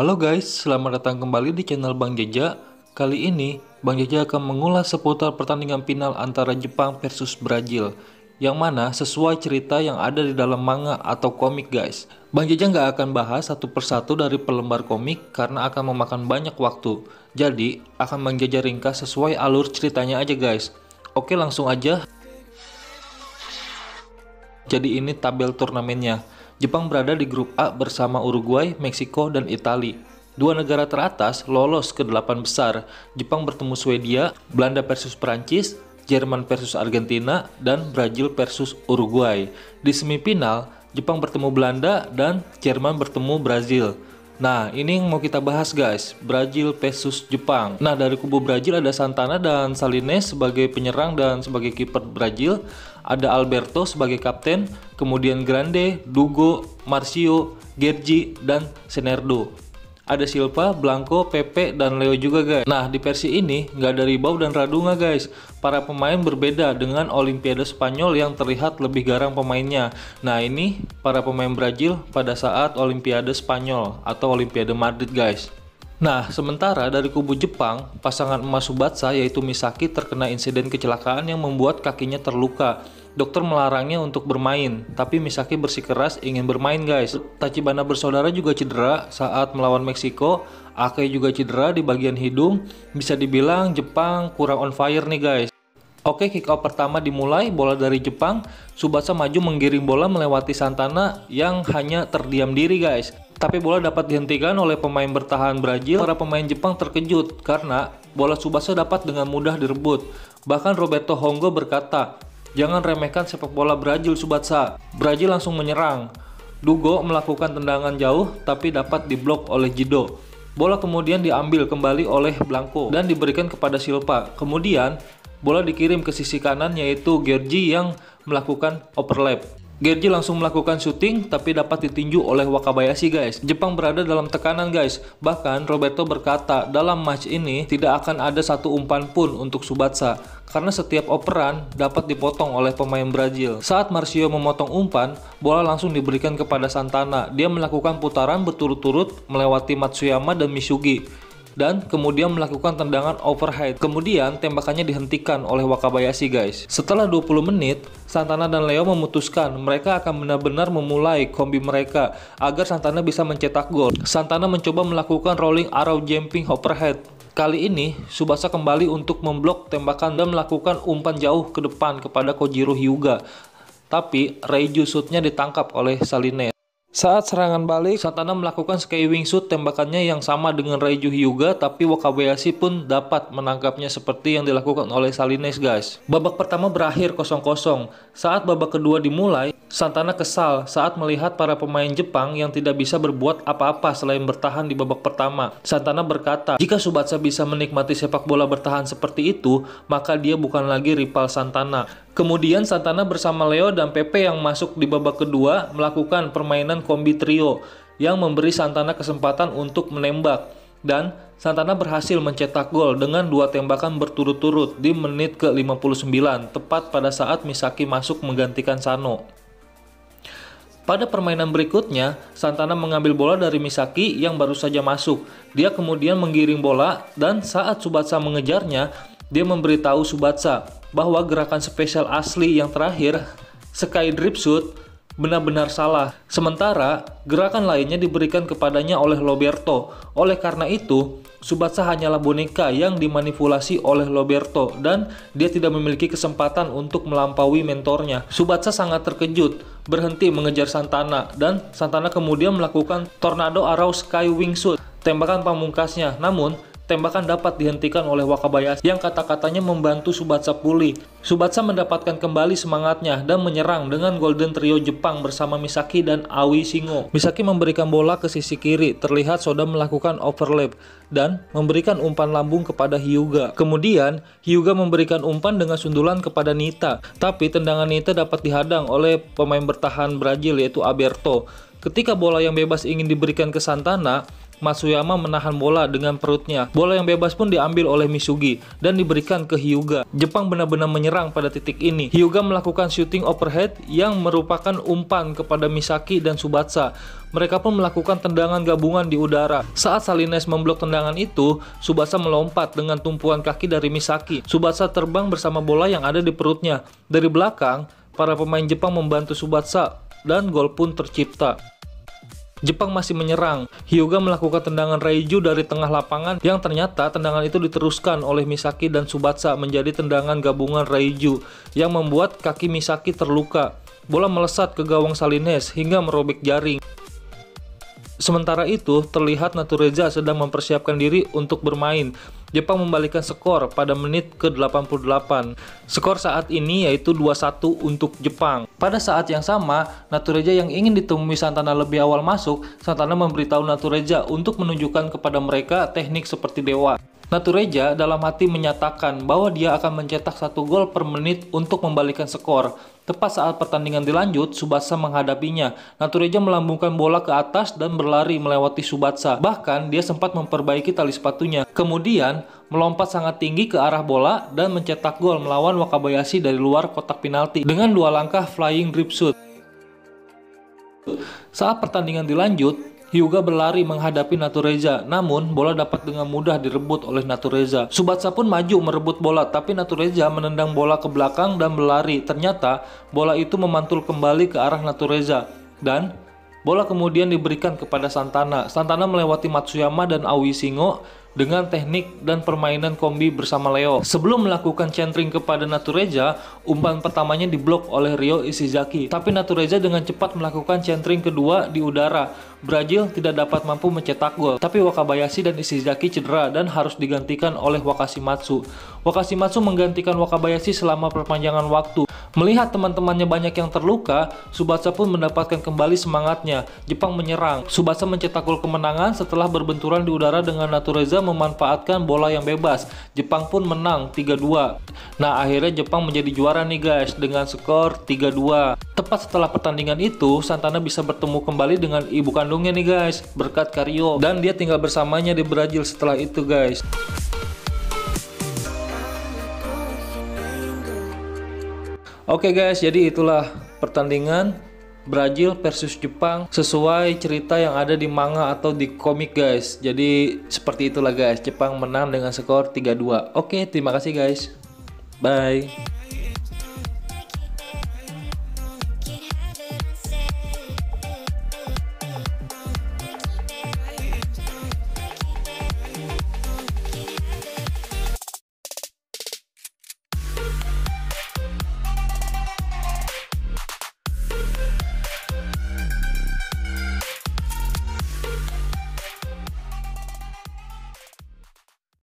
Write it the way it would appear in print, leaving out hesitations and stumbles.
Halo guys, selamat datang kembali di channel Bang Jaja. Kali ini, Bang Jaja akan mengulas seputar pertandingan final antara Jepang versus Brazil, yang mana sesuai cerita yang ada di dalam manga atau komik guys. Bang Jaja nggak akan bahas satu persatu dari pelembar komik karena akan memakan banyak waktu. Jadi, akan Bang Jaja ringkas sesuai alur ceritanya aja guys. Oke, langsung aja. Jadi ini tabel turnamennya. Jepang berada di grup A bersama Uruguay, Meksiko, dan Italia. Dua negara teratas lolos ke 8 besar. Jepang bertemu Swedia, Belanda versus Prancis, Jerman versus Argentina, dan Brazil versus Uruguay. Di semifinal, Jepang bertemu Belanda dan Jerman bertemu Brazil. Nah, ini yang mau kita bahas guys, Brazil versus Jepang. Nah, dari kubu Brazil ada Santana dan Salines sebagai penyerang dan sebagai kiper Brazil. Ada Alberto sebagai kapten, kemudian Grande, Dugo, Marcio, Gergi, dan Senerdo. Ada Silva, Blanco, Pepe, dan Leo juga guys. Nah, di versi ini nggak ada Ribau dan Radunga guys. Para pemain berbeda dengan Olimpiade Spanyol yang terlihat lebih garang pemainnya. Nah, ini para pemain Brazil pada saat Olimpiade Spanyol atau Olimpiade Madrid guys. Nah, sementara dari kubu Jepang, pasangan emas Tsubasa yaitu Misaki terkena insiden kecelakaan yang membuat kakinya terluka. Dokter melarangnya untuk bermain, tapi Misaki bersikeras ingin bermain guys. Tachibana bersaudara juga cedera saat melawan Meksiko. Ake juga cedera di bagian hidung. Bisa dibilang Jepang kurang on fire nih guys. Oke, kick off pertama dimulai, bola dari Jepang. Tsubasa maju menggiring bola melewati Santana yang hanya terdiam diri guys. Tapi bola dapat dihentikan oleh pemain bertahan Brazil. Para pemain Jepang terkejut karena bola Tsubasa dapat dengan mudah direbut. Bahkan Roberto Hongo berkata, "Jangan remehkan sepak bola Brazil Tsubasa." Brazil langsung menyerang. Dugo melakukan tendangan jauh tapi dapat diblok oleh Jido. Bola kemudian diambil kembali oleh Blanco dan diberikan kepada Silva. Kemudian bola dikirim ke sisi kanan yaitu Gergi yang melakukan overlap. Gergi langsung melakukan syuting tapi dapat ditinju oleh Wakabayashi guys. Jepang berada dalam tekanan guys. Bahkan Roberto berkata dalam match ini tidak akan ada satu umpan pun untuk Tsubasa karena setiap operan dapat dipotong oleh pemain Brazil. Saat Marcio memotong umpan, bola langsung diberikan kepada Santana. Dia melakukan putaran berturut-turut melewati Matsuyama dan Misugi dan kemudian melakukan tendangan overhead. Kemudian tembakannya dihentikan oleh Wakabayashi guys. Setelah 20 menit, Santana dan Leo memutuskan mereka akan benar-benar memulai kombi mereka agar Santana bisa mencetak gol. Santana mencoba melakukan rolling arrow jumping overhead. Kali ini, Tsubasa kembali untuk memblok tembakan dan melakukan umpan jauh ke depan kepada Kojiro Hyuga. Tapi Reiju shoot-nya ditangkap oleh Salines. Saat serangan balik, Santana melakukan skywing shoot tembakannya yang sama dengan Reiju Hyuga, tapi Wakabayashi pun dapat menangkapnya seperti yang dilakukan oleh Salines guys. Babak pertama berakhir 0-0. Saat babak kedua dimulai, Santana kesal saat melihat para pemain Jepang yang tidak bisa berbuat apa-apa selain bertahan di babak pertama. Santana berkata, jika Tsubasa bisa menikmati sepak bola bertahan seperti itu, maka dia bukan lagi rival Santana. Kemudian Santana bersama Leo dan Pepe yang masuk di babak kedua melakukan permainan kombi trio yang memberi Santana kesempatan untuk menembak. Dan Santana berhasil mencetak gol dengan dua tembakan berturut-turut di menit ke-59, tepat pada saat Misaki masuk menggantikan Sano. Pada permainan berikutnya, Santana mengambil bola dari Misaki yang baru saja masuk. Dia kemudian menggiring bola dan saat Tsubasa mengejarnya, dia memberitahu Tsubasa bahwa gerakan spesial asli yang terakhir, Sky Drip Shoot, benar-benar salah. Sementara, gerakan lainnya diberikan kepadanya oleh Roberto. Oleh karena itu, Tsubasa hanyalah boneka yang dimanipulasi oleh Roberto dan dia tidak memiliki kesempatan untuk melampaui mentornya. Tsubasa sangat terkejut, berhenti mengejar Santana dan Santana kemudian melakukan Tornado Arrow Sky Wing Shoot, tembakan pamungkasnya. Namun, tembakan dapat dihentikan oleh Wakabayashi yang kata-katanya membantu Tsubasa pulih. Tsubasa mendapatkan kembali semangatnya dan menyerang dengan Golden Trio Jepang bersama Misaki dan Aoi Shingo. Misaki memberikan bola ke sisi kiri, terlihat Soda melakukan overlap dan memberikan umpan lambung kepada Hyuga. Kemudian, Hyuga memberikan umpan dengan sundulan kepada Nita, tapi tendangan Nita dapat dihadang oleh pemain bertahan Brazil yaitu Alberto. Ketika bola yang bebas ingin diberikan ke Santana, Matsuyama menahan bola dengan perutnya. Bola yang bebas pun diambil oleh Misugi dan diberikan ke Hyuga. Jepang benar-benar menyerang pada titik ini. Hyuga melakukan shooting overhead yang merupakan umpan kepada Misaki dan Subatsa. Mereka pun melakukan tendangan gabungan di udara. Saat Salines memblok tendangan itu, Subatsa melompat dengan tumpuan kaki dari Misaki. Subatsa terbang bersama bola yang ada di perutnya. Dari belakang, para pemain Jepang membantu Subatsa dan gol pun tercipta. Jepang masih menyerang. Hyuga melakukan tendangan Reiju dari tengah lapangan yang ternyata tendangan itu diteruskan oleh Misaki dan Subatsa menjadi tendangan gabungan Reiju yang membuat kaki Misaki terluka. Bola melesat ke gawang Salines hingga merobek jaring. Sementara itu, terlihat Natureza sedang mempersiapkan diri untuk bermain. Jepang membalikkan skor pada menit ke-88. Skor saat ini yaitu 2-1 untuk Jepang. Pada saat yang sama, Natureza yang ingin ditemui Santana lebih awal masuk, Santana memberitahu Natureza untuk menunjukkan kepada mereka teknik seperti dewa. Natureza dalam hati menyatakan bahwa dia akan mencetak 1 gol per menit untuk membalikkan skor. Tepat saat pertandingan dilanjut, Subatsa menghadapinya. Natureza melambungkan bola ke atas dan berlari melewati Subatsa. Bahkan dia sempat memperbaiki tali sepatunya. Kemudian melompat sangat tinggi ke arah bola dan mencetak gol melawan Wakabayashi dari luar kotak penalti dengan 2 langkah flying drip shoot. Saat pertandingan dilanjut, Hyuga berlari menghadapi Natureza, namun bola dapat dengan mudah direbut oleh Natureza. Subatsa pun maju merebut bola, tapi Natureza menendang bola ke belakang dan berlari. Ternyata bola itu memantul kembali ke arah Natureza dan bola kemudian diberikan kepada Santana. Santana melewati Matsuyama dan Aoi Shingo dengan teknik dan permainan kombi bersama Leo. Sebelum melakukan centering kepada Natureza, umpan pertamanya diblok oleh Ryo Ishizaki. Tapi Natureza dengan cepat melakukan centering kedua di udara. Brazil tidak dapat mampu mencetak gol. Tapi Wakabayashi dan Ishizaki cedera dan harus digantikan oleh Wakashimatsu. Wakashimatsu menggantikan Wakabayashi selama perpanjangan waktu. Melihat teman-temannya banyak yang terluka, Subatsa pun mendapatkan kembali semangatnya. Jepang menyerang. Subatsa mencetak gol kemenangan setelah berbenturan di udara dengan Natureza memanfaatkan bola yang bebas. Jepang pun menang 3-2. Nah, akhirnya Jepang menjadi juara nih guys dengan skor 3-2. Tepat setelah pertandingan itu, Santana bisa bertemu kembali dengan ibu kandungnya nih guys, berkat Karyo, dan dia tinggal bersamanya di Brazil setelah itu guys. Oke guys, jadi itulah pertandingan Brazil versus Jepang sesuai cerita yang ada di manga atau di komik guys. Jadi seperti itulah guys, Jepang menang dengan skor 3-2. Oke, terima kasih guys. Bye.